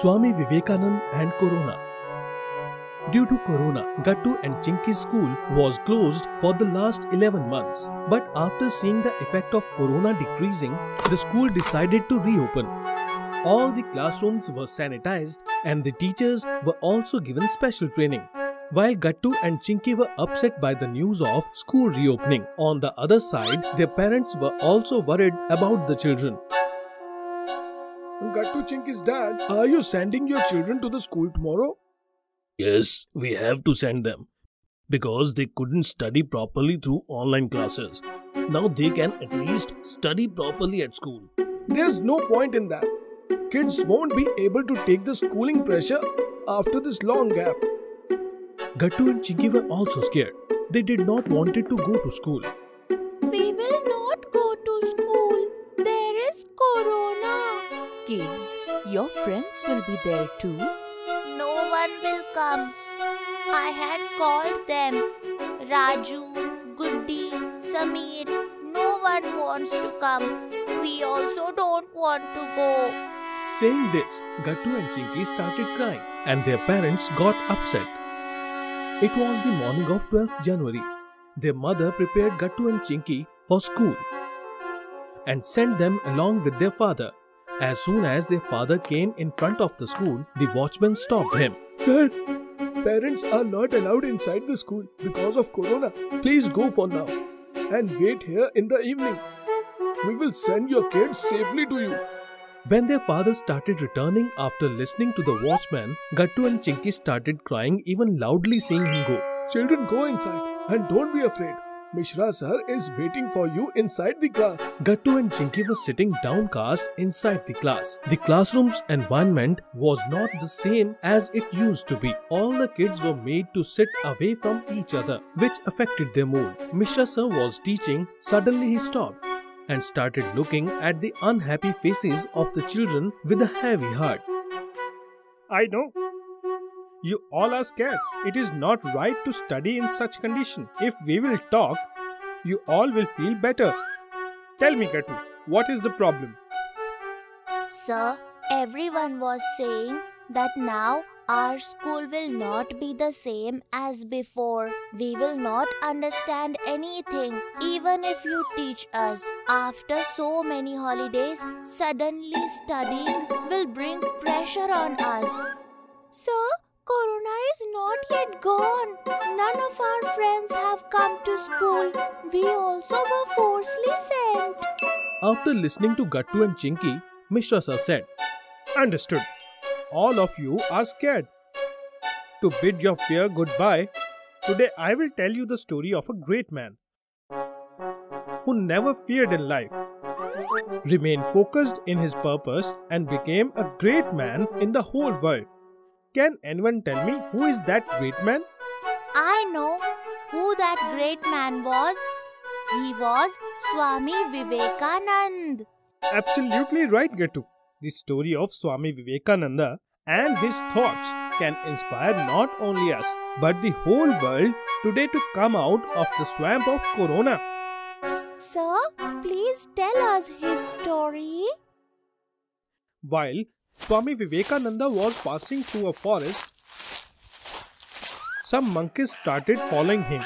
Swami Vivekananda and Corona. Due to Corona, Gattu and Chinky's school was closed for the last 11 months. But after seeing the effect of Corona decreasing, the school decided to reopen. All the classrooms were sanitized and the teachers were also given special training. While Gattu and Chinky were upset by the news of school reopening, on the other side, their parents were also worried about the children. Gattu, Chinky's dad, are you sending your children to the school tomorrow? Yes, we have to send them because they couldn't study properly through online classes. Now they can at least study properly at school. There's no point in that. Kids won't be able to take the schooling pressure after this long gap. Gattu and Chinky were also scared. They did not want to go to school. We will not go to school. There is Corona. Kids, your friends will be there too. No one will come. I had called them. Raju, Goody, Sameer. No one wants to come. We also don't want to go. Saying this, Gattu and Chinky started crying and their parents got upset. It was the morning of 12th January. Their mother prepared Gattu and Chinky for school and sent them along with their father. As soon as their father came in front of the school, the watchman stopped him. Sir, parents are not allowed inside the school because of Corona. Please go for now and wait here in the evening. We will send your kids safely to you. When their father started returning after listening to the watchman, Gattu and Chinky started crying even loudly seeing him go. Children, go inside and don't be afraid. Mishra sir is waiting for you inside the class. Gattu and Chinky were sitting downcast inside the class. The classroom's environment was not the same as it used to be. All the kids were made to sit away from each other, which affected their mood. Mishra sir was teaching. Suddenly he stopped and started looking at the unhappy faces of the children with a heavy heart. I know. You all are scared. It is not right to study in such condition. If we will talk, you all will feel better. Tell me, Gattu, what is the problem? Sir, everyone was saying that now our school will not be the same as before. We will not understand anything, even if you teach us. After so many holidays, suddenly studying will bring pressure on us. Sir, Corona is not yet gone. None of our friends have come to school. We also were forcibly sent. After listening to Gattu and Chinky, Mishra sir said, Understood. All of you are scared. To bid your fear goodbye, today I will tell you the story of a great man who never feared in life, remained focused in his purpose and became a great man in the whole world. Can anyone tell me who is that great man? I know who that great man was. He was Swami Vivekananda. Absolutely right, Gattu. The story of Swami Vivekananda and his thoughts can inspire not only us but the whole world today to come out of the swamp of Corona. Sir, please tell us his story. While Swami Vivekananda was passing through a forest, some monkeys started following him.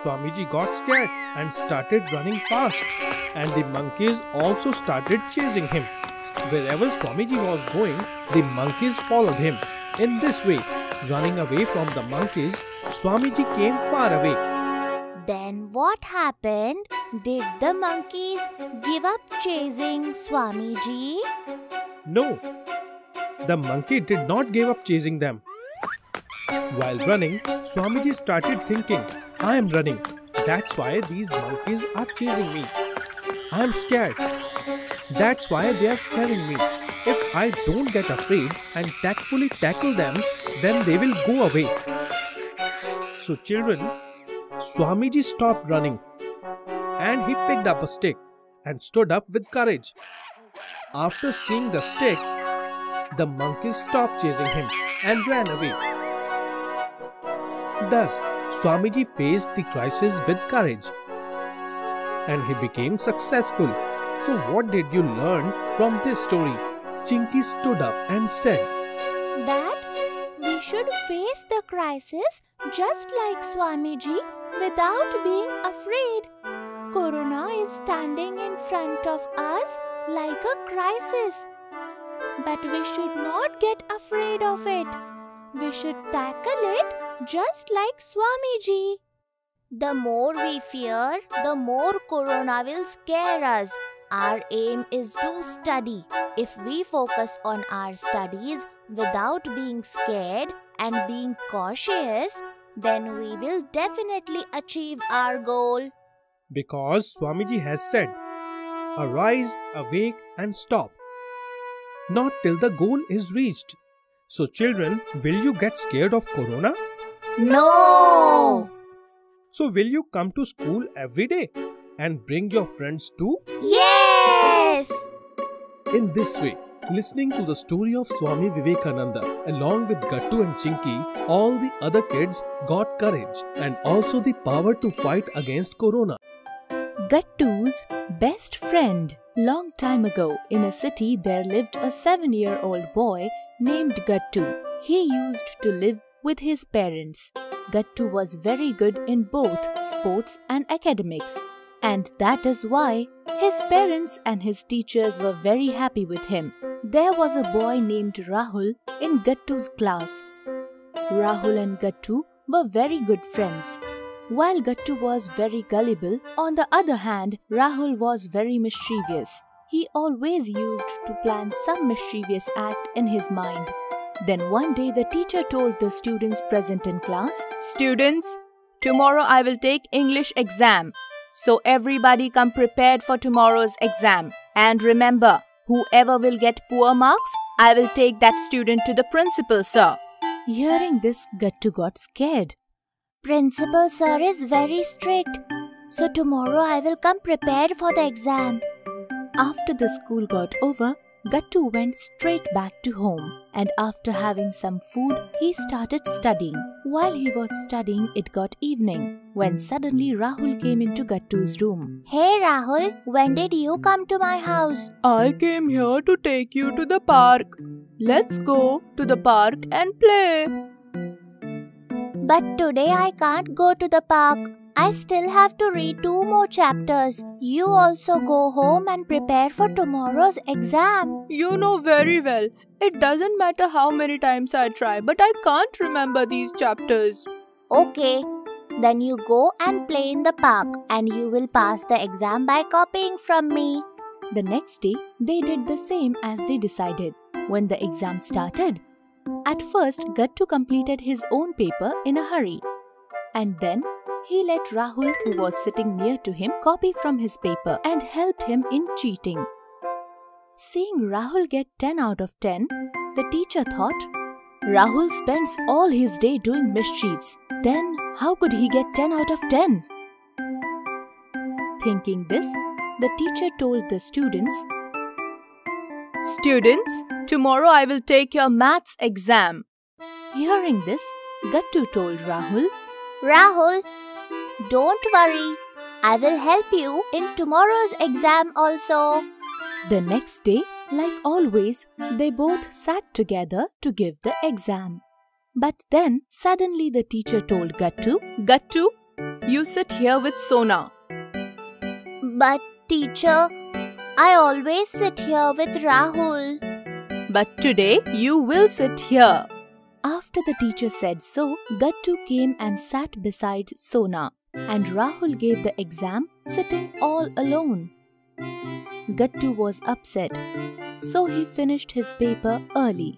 Swamiji got scared and started running fast, and the monkeys also started chasing him. Wherever Swamiji was going, the monkeys followed him. In this way, running away from the monkeys, Swamiji came far away. Then what happened? Did the monkeys give up chasing Swamiji? No, the monkey did not give up chasing them. While running, Swamiji started thinking, I am running. That's why these monkeys are chasing me. I am scared. That's why they are scaring me. If I don't get afraid and tactfully tackle them, then they will go away. So children, Swamiji stopped running and he picked up a stick and stood up with courage. After seeing the stick, the monkeys stopped chasing him and ran away. Thus, Swamiji faced the crisis with courage and he became successful. So what did you learn from this story? Chinky stood up and said, That we should face the crisis just like Swamiji without being afraid. Corona is standing in front of us like a crisis. But we should not get afraid of it. We should tackle it just like Swamiji. The more we fear, the more Corona will scare us. Our aim is to study. If we focus on our studies without being scared and being cautious, then we will definitely achieve our goal. Because Swamiji has said, arise, awake and stop. Not till the goal is reached. So children, will you get scared of Corona? No! So will you come to school every day and bring your friends too? Yes! In this way, listening to the story of Swami Vivekananda along with Gattu and Chinky, all the other kids got courage and also the power to fight against Corona. Gattu's best friend. Long time ago, in a city there lived a 7-year-old boy named Gattu. He used to live with his parents. Gattu was very good in both sports and academics. And that is why his parents and his teachers were very happy with him. There was a boy named Rahul in Gattu's class. Rahul and Gattu were very good friends. While Gattu was very gullible, on the other hand, Rahul was very mischievous. He always used to plan some mischievous act in his mind. Then one day the teacher told the students present in class, "Students, tomorrow I will take English exam. So everybody come prepared for tomorrow's exam. And remember, whoever will get poor marks, I will take that student to the principal, sir." Hearing this, Gattu got scared. Principal sir is very strict. So tomorrow I will come prepared for the exam. After the school got over, Gattu went straight back to home, and after having some food, he started studying. While he was studying, it got evening, when suddenly Rahul came into Gattu's room. Hey Rahul, when did you come to my house? I came here to take you to the park. Let's go to the park and play. But today I can't go to the park. I still have to read 2 more chapters. You also go home and prepare for tomorrow's exam. You know very well, it doesn't matter how many times I try, but I can't remember these chapters. Okay, then you go and play in the park and you will pass the exam by copying from me. The next day, they did the same as they decided. When the exam started, at first Gattu completed his own paper in a hurry. And then he let Rahul, who was sitting near to him, copy from his paper and helped him in cheating. Seeing Rahul get 10 out of 10, the teacher thought, Rahul spends all his day doing mischiefs. Then how could he get 10 out of 10? Thinking this, the teacher told the students, "Students, tomorrow I will take your maths exam." Hearing this, Gattu told Rahul, Rahul, don't worry. I will help you in tomorrow's exam also. The next day, like always, they both sat together to give the exam. But then suddenly the teacher told Gattu, "Gattu, you sit here with Sona." But teacher, I always sit here with Rahul. "But today you will sit here." After the teacher said so, Gattu came and sat beside Sona, and Rahul gave the exam sitting all alone. Gattu was upset, so he finished his paper early.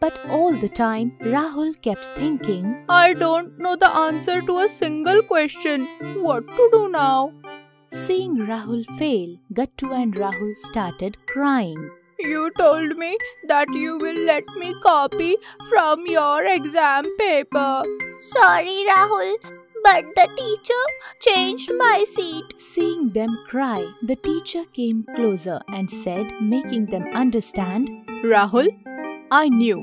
But all the time, Rahul kept thinking, "I don't know the answer to a single question. What to do now?" Seeing Rahul fail, Gattu and Rahul started crying. "You told me that you will let me copy from your exam paper." Sorry, Rahul, but the teacher changed my seat. Seeing them cry, the teacher came closer and said, making them understand, "Rahul, I knew.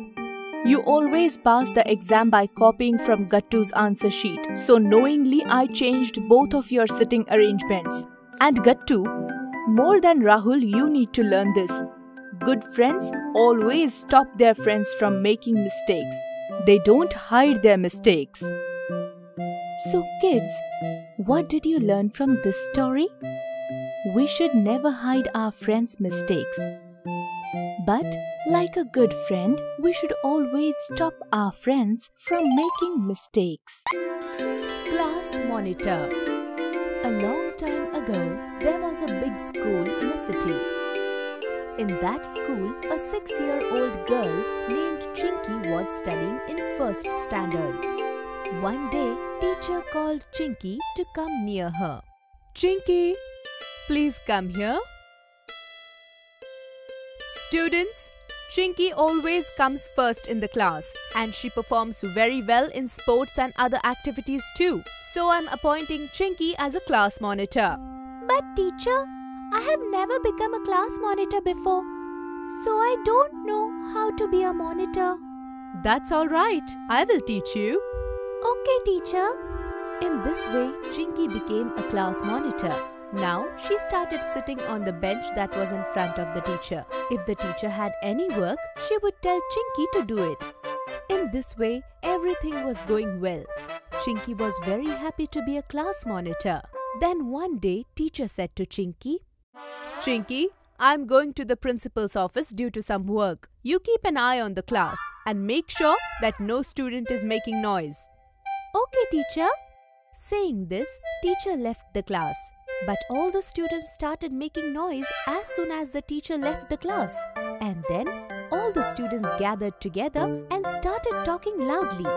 You always pass the exam by copying from Gattu's answer sheet. So knowingly I changed both of your sitting arrangements. And Gattu, more than Rahul, you need to learn this. Good friends always stop their friends from making mistakes. They don't hide their mistakes. So kids, what did you learn from this story? We should never hide our friends' mistakes. But like a good friend, we should always stop our friends from making mistakes. Class Monitor. A long time ago, there was a big school in a city. In that school, a 6-year-old girl named Chinky was studying in 1st standard. One day, teacher called Chinky to come near her. Chinky, please come here. Students, Chinky always comes first in the class and she performs very well in sports and other activities too. So I'm appointing Chinky as a class monitor. But teacher, I have never become a class monitor before, so I don't know how to be a monitor. That's alright, I will teach you. Okay, teacher. In this way, Chinky became a class monitor. Now, she started sitting on the bench that was in front of the teacher. If the teacher had any work, she would tell Chinky to do it. In this way, everything was going well. Chinky was very happy to be a class monitor. Then one day, teacher said to Chinky, Chinky, I'm going to the principal's office due to some work. You keep an eye on the class and make sure that no student is making noise. Okay, teacher. Saying this, teacher left the class. But all the students started making noise as soon as the teacher left the class. And then all the students gathered together and started talking loudly.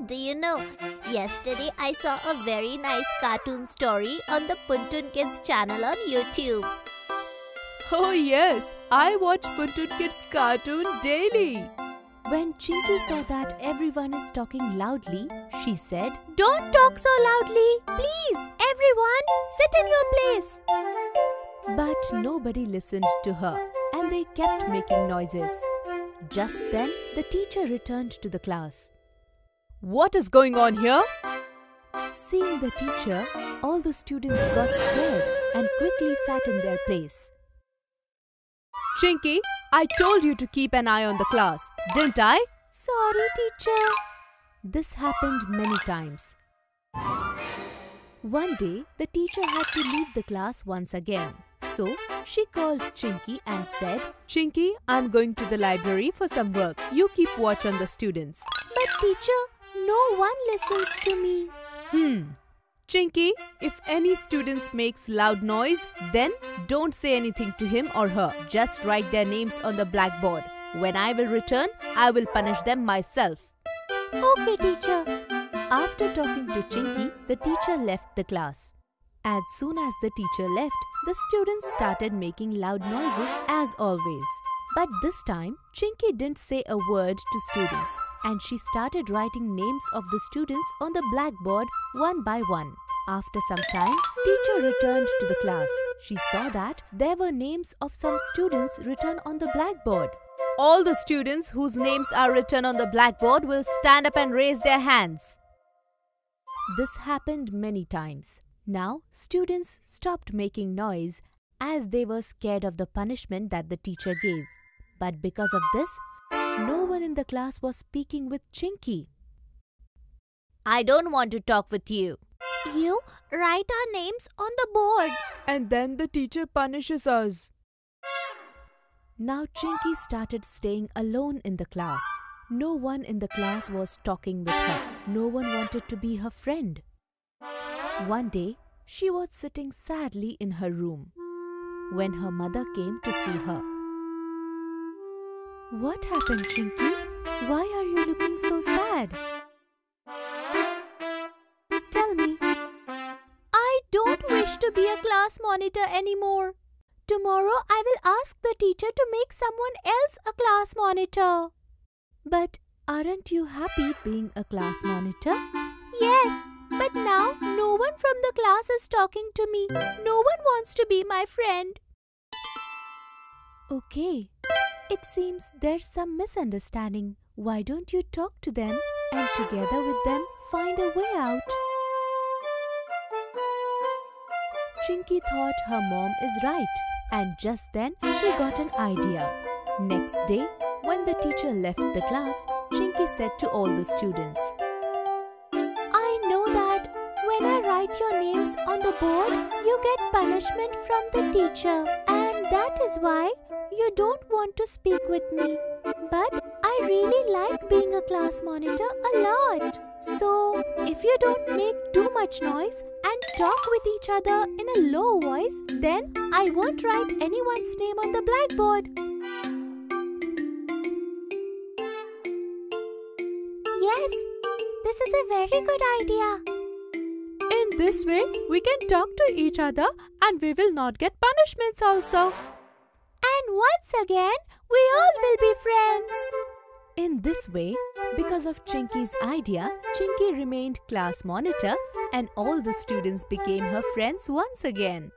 Do you know, yesterday I saw a very nice cartoon story on the PunToon Kids channel on YouTube. Oh yes, I watch PunToon Kids cartoon daily. When Chinky saw that everyone is talking loudly, she said, Don't talk so loudly. Please, everyone, sit in your place. But nobody listened to her and they kept making noises. Just then, the teacher returned to the class. What is going on here? Seeing the teacher, all the students got scared and quickly sat in their place. Chinky, I told you to keep an eye on the class, didn't I? Sorry, teacher. This happened many times. One day, the teacher had to leave the class once again. So, she called Chinky and said, Chinky, I'm going to the library for some work. You keep watch on the students. But teacher, no one listens to me. Chinky, if any students makes loud noise, then don't say anything to him or her. Just write their names on the blackboard. When I will return, I will punish them myself. Okay, teacher. After talking to Chinky, the teacher left the class. As soon as the teacher left, the students started making loud noises as always. But this time, Chinky didn't say a word to students and she started writing names of the students on the blackboard one by one. After some time, teacher returned to the class. She saw that there were names of some students written on the blackboard. All the students whose names are written on the blackboard will stand up and raise their hands. This happened many times. Now, students stopped making noise as they were scared of the punishment that the teacher gave. But because of this, no one in the class was speaking with Chinky. I don't want to talk with you. You write our names on the board. And then the teacher punishes us. Now Chinky started staying alone in the class. No one in the class was talking with her. No one wanted to be her friend. One day, she was sitting sadly in her room when her mother came to see her. What happened, Chinky? Why are you looking so sad? Tell me. I don't wish to be a class monitor anymore. Tomorrow I will ask the teacher to make someone else a class monitor. But aren't you happy being a class monitor? Yes, but now no one from the class is talking to me. No one wants to be my friend. Okay, it seems there's some misunderstanding. Why don't you talk to them and together with them find a way out? Chinky thought her mom is right And just then, she got an idea. Next day, when the teacher left the class, Chinky said to all the students, I know that when I write your names on the board, you get punishment from the teacher. And that is why you don't want to speak with me. But I really like being a class monitor a lot. So, if you don't make too much noise and talk with each other in a low voice, then I won't write anyone's name on the blackboard. Yes, this is a very good idea. In this way, we can talk to each other and we will not get punishments also. And once again, we all will be friends. In this way, because of Chinky's idea, Chinky remained class monitor and all the students became her friends once again.